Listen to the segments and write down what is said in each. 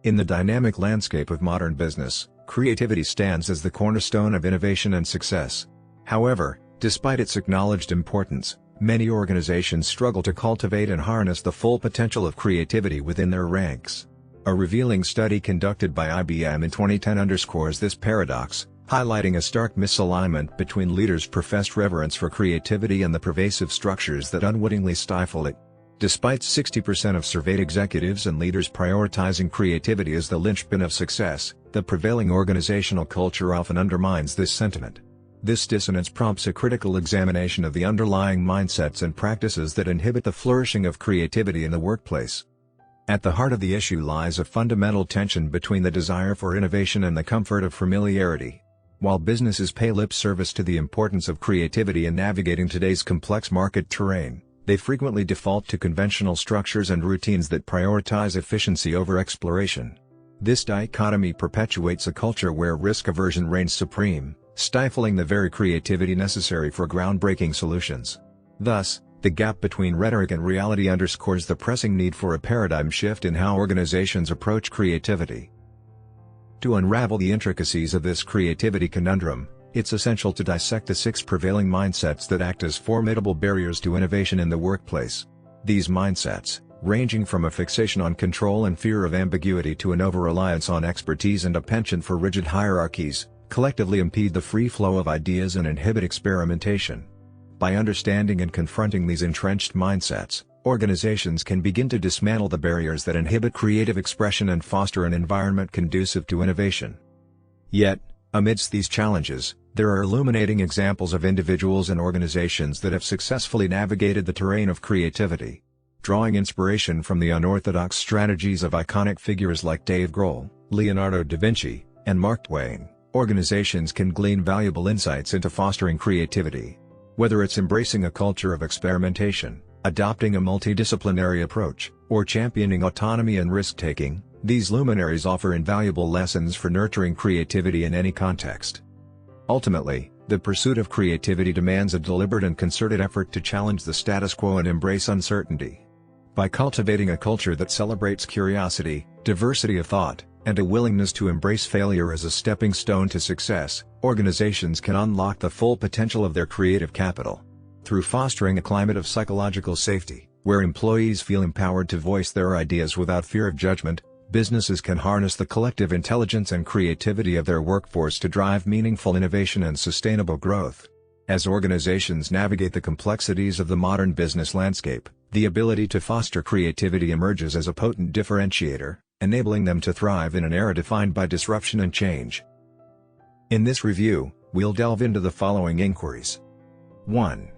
In the dynamic landscape of modern business, creativity stands as the cornerstone of innovation and success. However, despite its acknowledged importance, many organizations struggle to cultivate and harness the full potential of creativity within their ranks. A revealing study conducted by IBM in 2010 underscores this paradox, highlighting a stark misalignment between leaders' professed reverence for creativity and the pervasive structures that unwittingly stifle it. Despite 60% of surveyed executives and leaders prioritizing creativity as the linchpin of success, the prevailing organizational culture often undermines this sentiment. This dissonance prompts a critical examination of the underlying mindsets and practices that inhibit the flourishing of creativity in the workplace. At the heart of the issue lies a fundamental tension between the desire for innovation and the comfort of familiarity. While businesses pay lip service to the importance of creativity in navigating today's complex market terrain, they frequently default to conventional structures and routines that prioritize efficiency over exploration. This dichotomy perpetuates a culture where risk aversion reigns supreme, stifling the very creativity necessary for groundbreaking solutions. Thus, the gap between rhetoric and reality underscores the pressing need for a paradigm shift in how organizations approach creativity. To unravel the intricacies of this creativity conundrum, it's essential to dissect the 6 prevailing mindsets that act as formidable barriers to innovation in the workplace. These mindsets, ranging from a fixation on control and fear of ambiguity to an over-reliance on expertise and a penchant for rigid hierarchies, collectively impede the free flow of ideas and inhibit experimentation. By understanding and confronting these entrenched mindsets, organizations can begin to dismantle the barriers that inhibit creative expression and foster an environment conducive to innovation. Yet, amidst these challenges, there are illuminating examples of individuals and organizations that have successfully navigated the terrain of creativity. Drawing inspiration from the unorthodox strategies of iconic figures like Dave Grohl, Leonardo da Vinci, and Mark Twain, organizations can glean valuable insights into fostering creativity. Whether it's embracing a culture of experimentation, adopting a multidisciplinary approach, or championing autonomy and risk-taking, these luminaries offer invaluable lessons for nurturing creativity in any context. Ultimately, the pursuit of creativity demands a deliberate and concerted effort to challenge the status quo and embrace uncertainty. By cultivating a culture that celebrates curiosity, diversity of thought, and a willingness to embrace failure as a stepping stone to success, organizations can unlock the full potential of their creative capital. Through fostering a climate of psychological safety, where employees feel empowered to voice their ideas without fear of judgment, businesses can harness the collective intelligence and creativity of their workforce to drive meaningful innovation and sustainable growth. As organizations navigate the complexities of the modern business landscape, the ability to foster creativity emerges as a potent differentiator, enabling them to thrive in an era defined by disruption and change. In this review, we'll delve into the following inquiries. 1.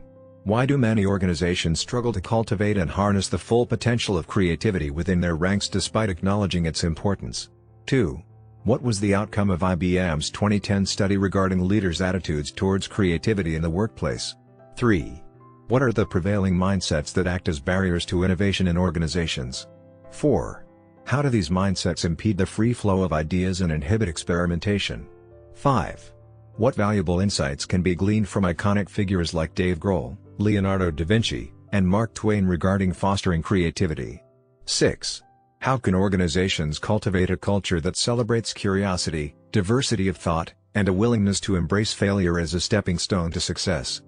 Why do many organizations struggle to cultivate and harness the full potential of creativity within their ranks despite acknowledging its importance? 2. What was the outcome of IBM's 2010 study regarding leaders' attitudes towards creativity in the workplace? 3. What are the prevailing mindsets that act as barriers to innovation in organizations? 4. How do these mindsets impede the free flow of ideas and inhibit experimentation? 5. What valuable insights can be gleaned from iconic figures like Dave Grohl, Leonardo da Vinci, and Mark Twain regarding fostering creativity? 6. How can organizations cultivate a culture that celebrates curiosity, diversity of thought, and a willingness to embrace failure as a stepping stone to success?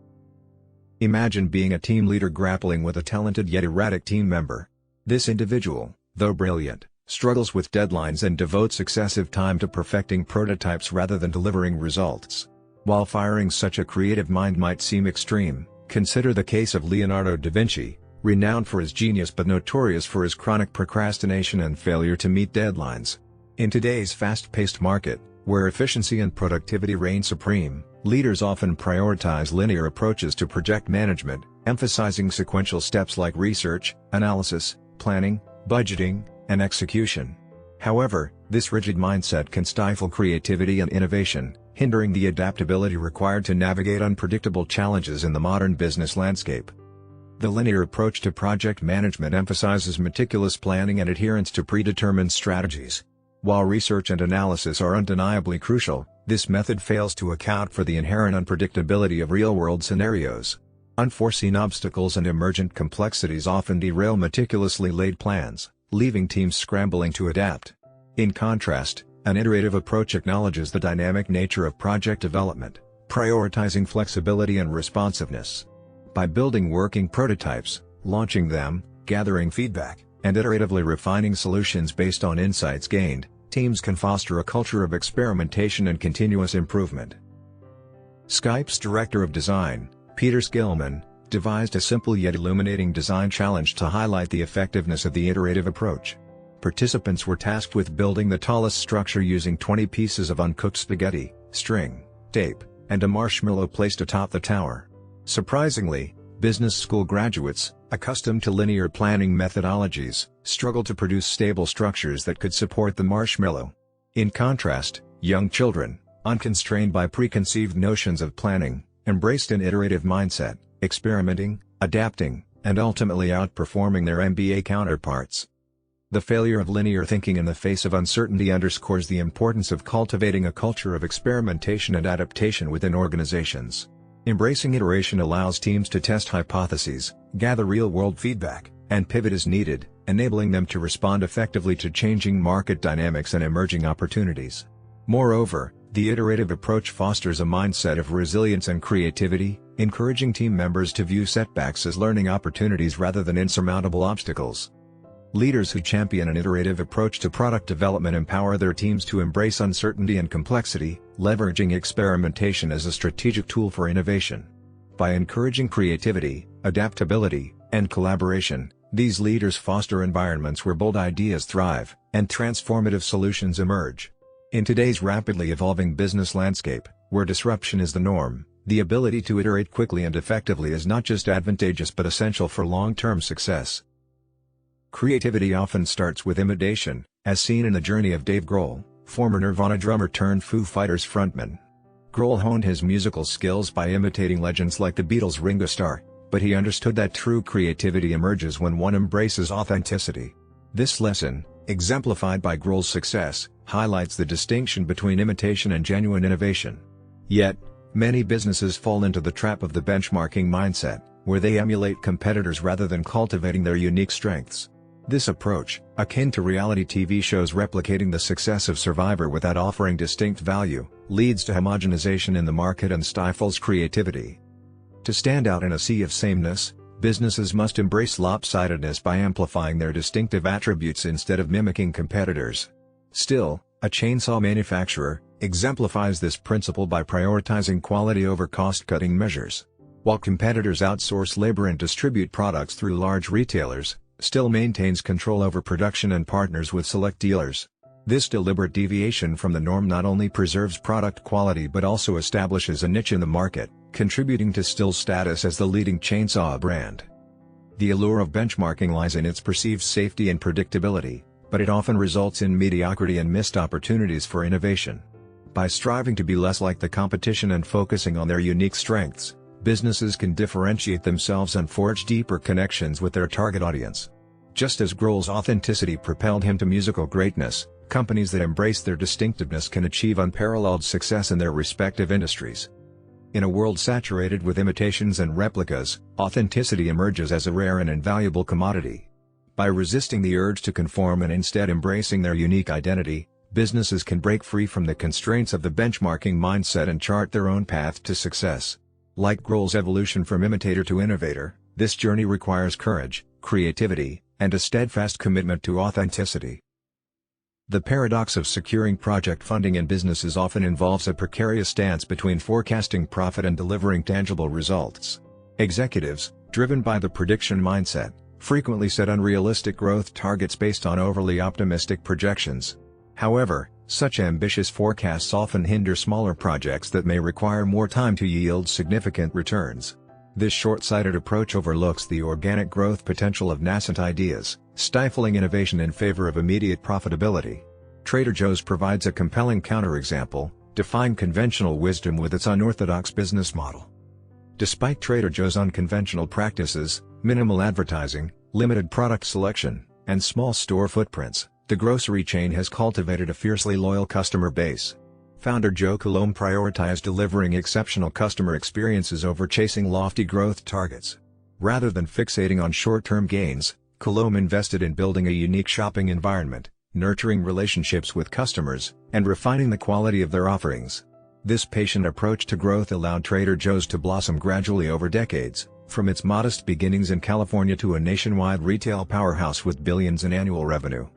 Imagine being a team leader grappling with a talented yet erratic team member. This individual, though brilliant, struggles with deadlines and devotes excessive time to perfecting prototypes rather than delivering results. While firing such a creative mind might seem extreme, consider the case of Leonardo da Vinci, renowned for his genius but notorious for his chronic procrastination and failure to meet deadlines. In today's fast-paced market, where efficiency and productivity reign supreme, leaders often prioritize linear approaches to project management, emphasizing sequential steps like research, analysis, planning, budgeting, and execution. However, this rigid mindset can stifle creativity and innovation, hindering the adaptability required to navigate unpredictable challenges in the modern business landscape. The linear approach to project management emphasizes meticulous planning and adherence to predetermined strategies. While research and analysis are undeniably crucial, this method fails to account for the inherent unpredictability of real-world scenarios. Unforeseen obstacles and emergent complexities often derail meticulously laid plans, leaving teams scrambling to adapt. In contrast, an iterative approach acknowledges the dynamic nature of project development, prioritizing flexibility and responsiveness. By building working prototypes, launching them, gathering feedback, and iteratively refining solutions based on insights gained, teams can foster a culture of experimentation and continuous improvement. Skype's director of design, Peter Skillman, devised a simple yet illuminating design challenge to highlight the effectiveness of the iterative approach. Participants were tasked with building the tallest structure using 20 pieces of uncooked spaghetti, string, tape, and a marshmallow placed atop the tower. Surprisingly, business school graduates, accustomed to linear planning methodologies, struggled to produce stable structures that could support the marshmallow. In contrast, young children, unconstrained by preconceived notions of planning, embraced an iterative mindset, experimenting, adapting, and ultimately outperforming their MBA counterparts. The failure of linear thinking in the face of uncertainty underscores the importance of cultivating a culture of experimentation and adaptation within organizations. Embracing iteration allows teams to test hypotheses, gather real-world feedback, and pivot as needed, enabling them to respond effectively to changing market dynamics and emerging opportunities. Moreover, the iterative approach fosters a mindset of resilience and creativity, encouraging team members to view setbacks as learning opportunities rather than insurmountable obstacles. Leaders who champion an iterative approach to product development empower their teams to embrace uncertainty and complexity, leveraging experimentation as a strategic tool for innovation. By encouraging creativity, adaptability, and collaboration, these leaders foster environments where bold ideas thrive, and transformative solutions emerge. In today's rapidly evolving business landscape, where disruption is the norm, the ability to iterate quickly and effectively is not just advantageous but essential for long-term success. Creativity often starts with imitation, as seen in the journey of Dave Grohl, former Nirvana drummer turned Foo Fighters frontman. Grohl honed his musical skills by imitating legends like the Beatles' Ringo Starr, but he understood that true creativity emerges when one embraces authenticity. This lesson, exemplified by Grohl's success, highlights the distinction between imitation and genuine innovation. Yet, many businesses fall into the trap of the benchmarking mindset, where they emulate competitors rather than cultivating their unique strengths. This approach, akin to reality TV shows replicating the success of Survivor without offering distinct value, leads to homogenization in the market and stifles creativity. To stand out in a sea of sameness, businesses must embrace lopsidedness by amplifying their distinctive attributes instead of mimicking competitors. Still, a chainsaw manufacturer exemplifies this principle by prioritizing quality over cost-cutting measures. While competitors outsource labor and distribute products through large retailers, still maintains control over production and partners with select dealers. This deliberate deviation from the norm not only preserves product quality but also establishes a niche in the market, contributing to Still's status as the leading chainsaw brand. The allure of benchmarking lies in its perceived safety and predictability, but it often results in mediocrity and missed opportunities for innovation. By striving to be less like the competition and focusing on their unique strengths, businesses can differentiate themselves and forge deeper connections with their target audience. Just as Grohl's authenticity propelled him to musical greatness, companies that embrace their distinctiveness can achieve unparalleled success in their respective industries. In a world saturated with imitations and replicas, authenticity emerges as a rare and invaluable commodity. By resisting the urge to conform and instead embracing their unique identity, businesses can break free from the constraints of the benchmarking mindset and chart their own path to success. Like Grohl's evolution from imitator to innovator, this journey requires courage, creativity, and a steadfast commitment to authenticity. The paradox of securing project funding in businesses often involves a precarious stance between forecasting profit and delivering tangible results. Executives, driven by the prediction mindset, frequently set unrealistic growth targets based on overly optimistic projections. However, such ambitious forecasts often hinder smaller projects that may require more time to yield significant returns. This short-sighted approach overlooks the organic growth potential of nascent ideas, stifling innovation in favor of immediate profitability. Trader Joe's provides a compelling counterexample, defying conventional wisdom with its unorthodox business model. Despite Trader Joe's unconventional practices, minimal advertising, limited product selection, and small store footprints, the grocery chain has cultivated a fiercely loyal customer base. Founder Joe Coulombe prioritized delivering exceptional customer experiences over chasing lofty growth targets. Rather than fixating on short-term gains, Coulombe invested in building a unique shopping environment, nurturing relationships with customers, and refining the quality of their offerings. This patient approach to growth allowed Trader Joe's to blossom gradually over decades, from its modest beginnings in California to a nationwide retail powerhouse with billions in annual revenue.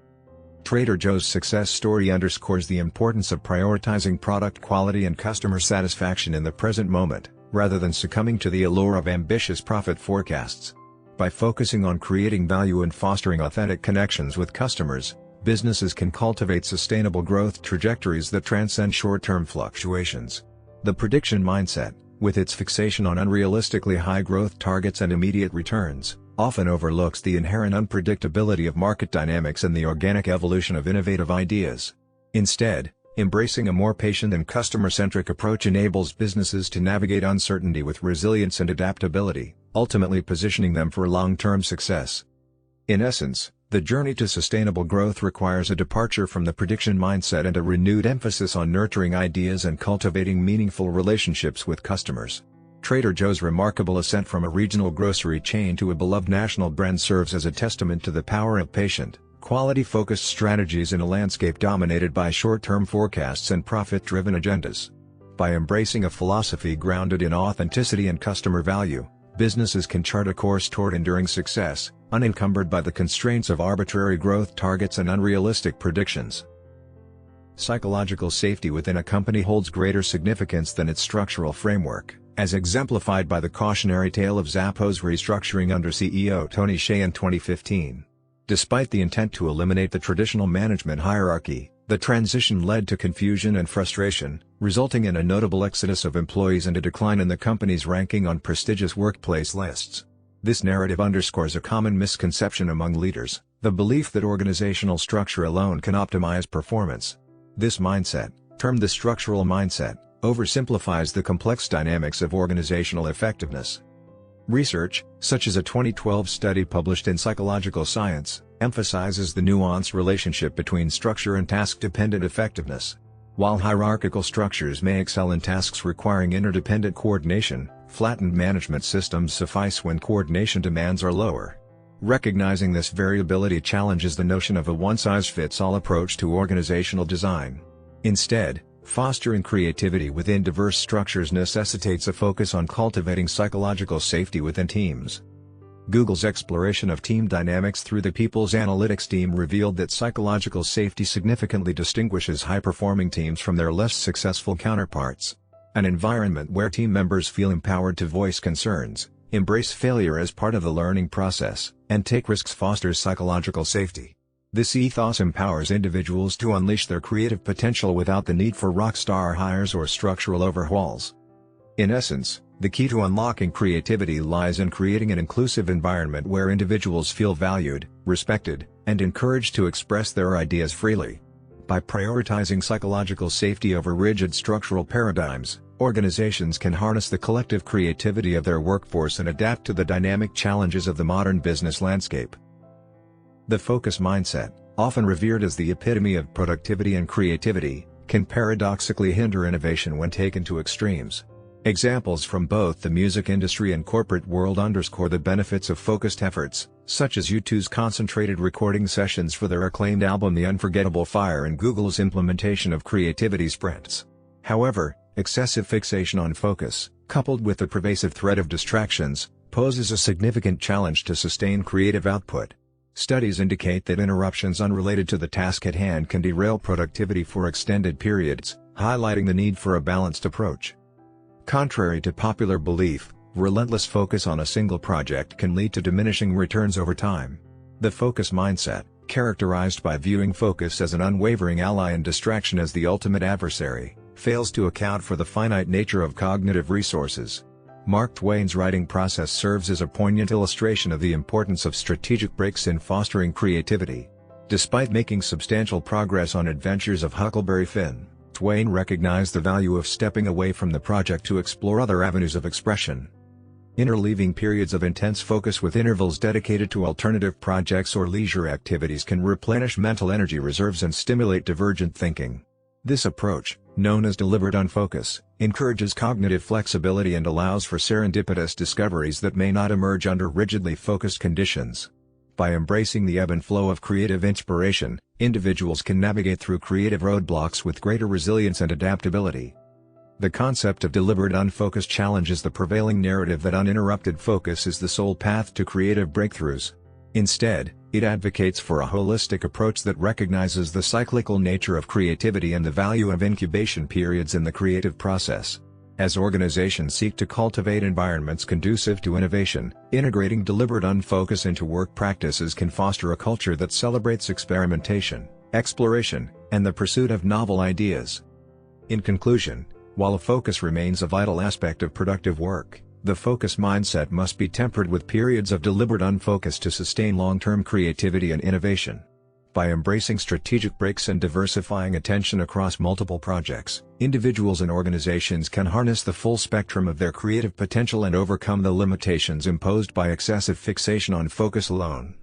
Trader Joe's success story underscores the importance of prioritizing product quality and customer satisfaction in the present moment, rather than succumbing to the allure of ambitious profit forecasts. By focusing on creating value and fostering authentic connections with customers, businesses can cultivate sustainable growth trajectories that transcend short-term fluctuations. The prediction mindset, with its fixation on unrealistically high growth targets and immediate returns, often overlooks the inherent unpredictability of market dynamics and the organic evolution of innovative ideas. Instead, embracing a more patient and customer-centric approach enables businesses to navigate uncertainty with resilience and adaptability, ultimately positioning them for long-term success. In essence, the journey to sustainable growth requires a departure from the prediction mindset and a renewed emphasis on nurturing ideas and cultivating meaningful relationships with customers. Trader Joe's remarkable ascent from a regional grocery chain to a beloved national brand serves as a testament to the power of patient, quality-focused strategies in a landscape dominated by short-term forecasts and profit-driven agendas. By embracing a philosophy grounded in authenticity and customer value, businesses can chart a course toward enduring success, unencumbered by the constraints of arbitrary growth targets and unrealistic predictions. Psychological safety within a company holds greater significance than its structural framework, as exemplified by the cautionary tale of Zappos restructuring under CEO Tony Hsieh in 2015. Despite the intent to eliminate the traditional management hierarchy, the transition led to confusion and frustration, resulting in a notable exodus of employees and a decline in the company's ranking on prestigious workplace lists. This narrative underscores a common misconception among leaders, the belief that organizational structure alone can optimize performance. This mindset, termed the structural mindset, oversimplifies the complex dynamics of organizational effectiveness. Research, such as a 2012 study published in Psychological Science, emphasizes the nuanced relationship between structure and task-dependent effectiveness. While hierarchical structures may excel in tasks requiring interdependent coordination, flattened management systems suffice when coordination demands are lower. Recognizing this variability challenges the notion of a one-size-fits-all approach to organizational design. Instead, fostering creativity within diverse structures necessitates a focus on cultivating psychological safety within teams. Google's exploration of team dynamics through the People's Analytics team revealed that psychological safety significantly distinguishes high-performing teams from their less successful counterparts. An environment where team members feel empowered to voice concerns, embrace failure as part of the learning process, and take risks fosters psychological safety. This ethos empowers individuals to unleash their creative potential without the need for rock-star hires or structural overhauls. In essence, the key to unlocking creativity lies in creating an inclusive environment where individuals feel valued, respected, and encouraged to express their ideas freely. By prioritizing psychological safety over rigid structural paradigms, organizations can harness the collective creativity of their workforce and adapt to the dynamic challenges of the modern business landscape. The focus mindset, often revered as the epitome of productivity and creativity, can paradoxically hinder innovation when taken to extremes. Examples from both the music industry and corporate world underscore the benefits of focused efforts, such as U2's concentrated recording sessions for their acclaimed album The Unforgettable Fire and Google's implementation of creativity sprints. However, excessive fixation on focus, coupled with the pervasive threat of distractions, poses a significant challenge to sustain creative output. Studies indicate that interruptions unrelated to the task at hand can derail productivity for extended periods, highlighting the need for a balanced approach. Contrary to popular belief, relentless focus on a single project can lead to diminishing returns over time. The focus mindset, characterized by viewing focus as an unwavering ally and distraction as the ultimate adversary, fails to account for the finite nature of cognitive resources. Mark Twain's writing process serves as a poignant illustration of the importance of strategic breaks in fostering creativity. Despite making substantial progress on Adventures of Huckleberry Finn, Twain recognized the value of stepping away from the project to explore other avenues of expression. Interleaving periods of intense focus with intervals dedicated to alternative projects or leisure activities can replenish mental energy reserves and stimulate divergent thinking. This approach, known as deliberate unfocus, encourages cognitive flexibility and allows for serendipitous discoveries that may not emerge under rigidly focused conditions. By embracing the ebb and flow of creative inspiration, individuals can navigate through creative roadblocks with greater resilience and adaptability. The concept of deliberate unfocused challenges the prevailing narrative that uninterrupted focus is the sole path to creative breakthroughs. Instead, it advocates for a holistic approach that recognizes the cyclical nature of creativity and the value of incubation periods in the creative process. As organizations seek to cultivate environments conducive to innovation, integrating deliberate unfocus into work practices can foster a culture that celebrates experimentation, exploration, and the pursuit of novel ideas. In conclusion, while a focus remains a vital aspect of productive work, the focus mindset must be tempered with periods of deliberate unfocus to sustain long-term creativity and innovation. By embracing strategic breaks and diversifying attention across multiple projects, individuals and organizations can harness the full spectrum of their creative potential and overcome the limitations imposed by excessive fixation on focus alone.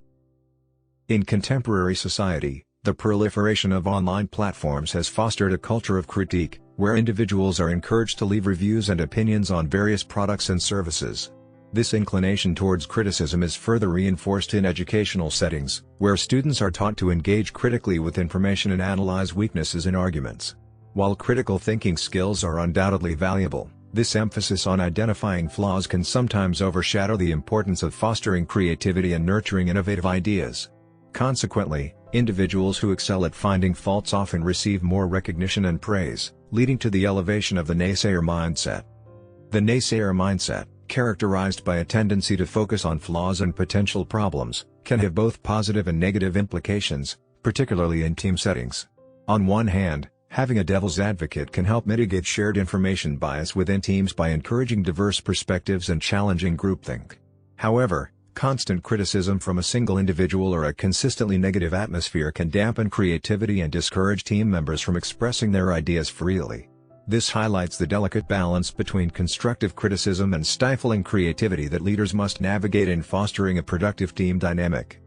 In contemporary society, the proliferation of online platforms has fostered a culture of critique, where individuals are encouraged to leave reviews and opinions on various products and services. This inclination towards criticism is further reinforced in educational settings, where students are taught to engage critically with information and analyze weaknesses in arguments. While critical thinking skills are undoubtedly valuable, this emphasis on identifying flaws can sometimes overshadow the importance of fostering creativity and nurturing innovative ideas. Consequently, individuals who excel at finding faults often receive more recognition and praise, leading to the elevation of the naysayer mindset. The naysayer mindset, characterized by a tendency to focus on flaws and potential problems, can have both positive and negative implications, particularly in team settings. On one hand, having a devil's advocate can help mitigate shared information bias within teams by encouraging diverse perspectives and challenging groupthink. However, constant criticism from a single individual or a consistently negative atmosphere can dampen creativity and discourage team members from expressing their ideas freely. This highlights the delicate balance between constructive criticism and stifling creativity that leaders must navigate in fostering a productive team dynamic.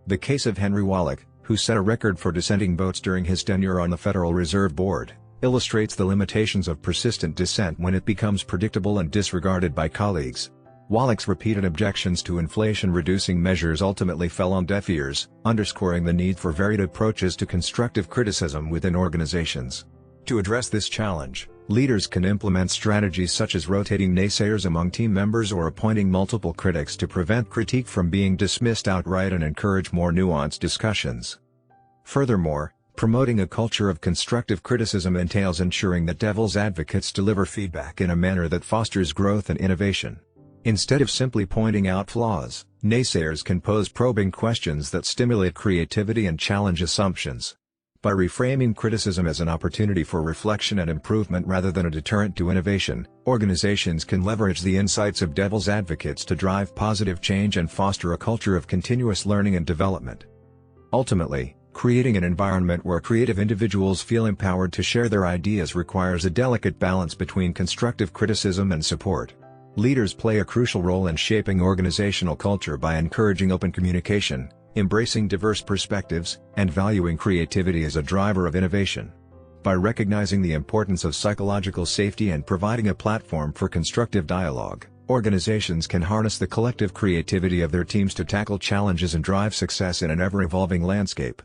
The case of Henry Wallach, who set a record for dissenting votes during his tenure on the Federal Reserve Board, illustrates the limitations of persistent dissent when it becomes predictable and disregarded by colleagues. Wallach's repeated objections to inflation-reducing measures ultimately fell on deaf ears, underscoring the need for varied approaches to constructive criticism within organizations. To address this challenge, leaders can implement strategies such as rotating naysayers among team members or appointing multiple critics to prevent critique from being dismissed outright and encourage more nuanced discussions. Furthermore, promoting a culture of constructive criticism entails ensuring that devil's advocates deliver feedback in a manner that fosters growth and innovation. Instead of simply pointing out flaws, naysayers can pose probing questions that stimulate creativity and challenge assumptions. By reframing criticism as an opportunity for reflection and improvement rather than a deterrent to innovation, organizations can leverage the insights of devil's advocates to drive positive change and foster a culture of continuous learning and development. Ultimately, creating an environment where creative individuals feel empowered to share their ideas requires a delicate balance between constructive criticism and support. Leaders play a crucial role in shaping organizational culture by encouraging open communication, embracing diverse perspectives, and valuing creativity as a driver of innovation. By recognizing the importance of psychological safety and providing a platform for constructive dialogue, organizations can harness the collective creativity of their teams to tackle challenges and drive success in an ever-evolving landscape.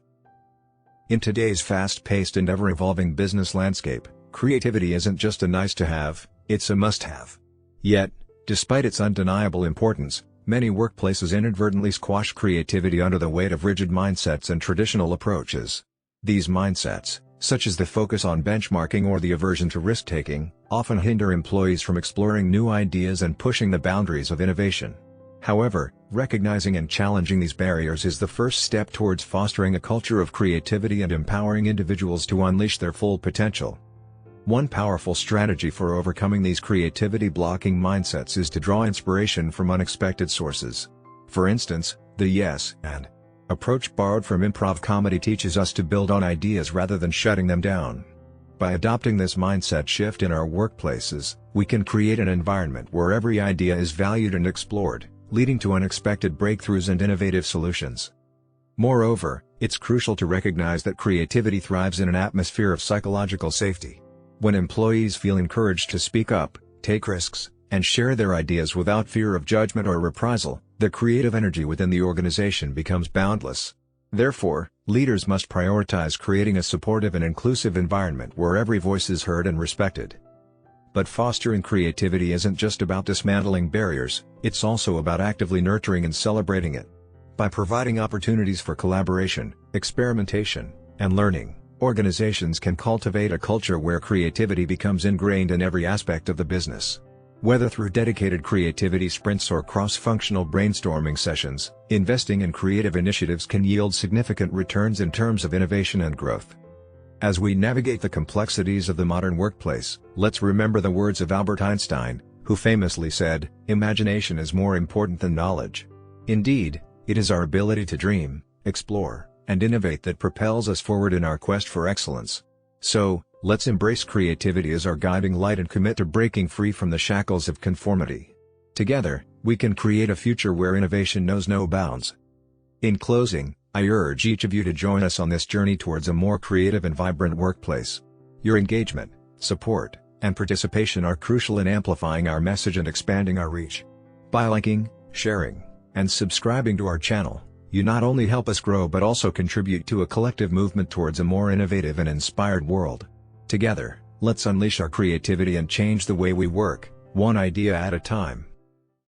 In today's fast-paced and ever-evolving business landscape, creativity isn't just a nice-to-have, it's a must-have. Yet, despite its undeniable importance, many workplaces inadvertently squash creativity under the weight of rigid mindsets and traditional approaches. These mindsets, such as the focus on benchmarking or the aversion to risk-taking, often hinder employees from exploring new ideas and pushing the boundaries of innovation. However, recognizing and challenging these barriers is the first step towards fostering a culture of creativity and empowering individuals to unleash their full potential. One powerful strategy for overcoming these creativity-blocking mindsets is to draw inspiration from unexpected sources. For instance, the yes and approach borrowed from improv comedy teaches us to build on ideas rather than shutting them down. By adopting this mindset shift in our workplaces, we can create an environment where every idea is valued and explored, leading to unexpected breakthroughs and innovative solutions. Moreover, it's crucial to recognize that creativity thrives in an atmosphere of psychological safety. When employees feel encouraged to speak up, take risks, and share their ideas without fear of judgment or reprisal, the creative energy within the organization becomes boundless. Therefore, leaders must prioritize creating a supportive and inclusive environment where every voice is heard and respected. But fostering creativity isn't just about dismantling barriers, it's also about actively nurturing and celebrating it. By providing opportunities for collaboration, experimentation, and learning, organizations can cultivate a culture where creativity becomes ingrained in every aspect of the business. Whether through dedicated creativity sprints or cross-functional brainstorming sessions, investing in creative initiatives can yield significant returns in terms of innovation and growth. As we navigate the complexities of the modern workplace, let's remember the words of Albert Einstein, who famously said, "Imagination is more important than knowledge." Indeed, it is our ability to dream, explore, and innovate that propels us forward in our quest for excellence. So, let's embrace creativity as our guiding light and commit to breaking free from the shackles of conformity. Together, we can create a future where innovation knows no bounds. In closing, I urge each of you to join us on this journey towards a more creative and vibrant workplace. Your engagement, support, and participation are crucial in amplifying our message and expanding our reach. By liking, sharing, and subscribing to our channel, you not only help us grow but also contribute to a collective movement towards a more innovative and inspired world. Together, let's unleash our creativity and change the way we work, one idea at a time.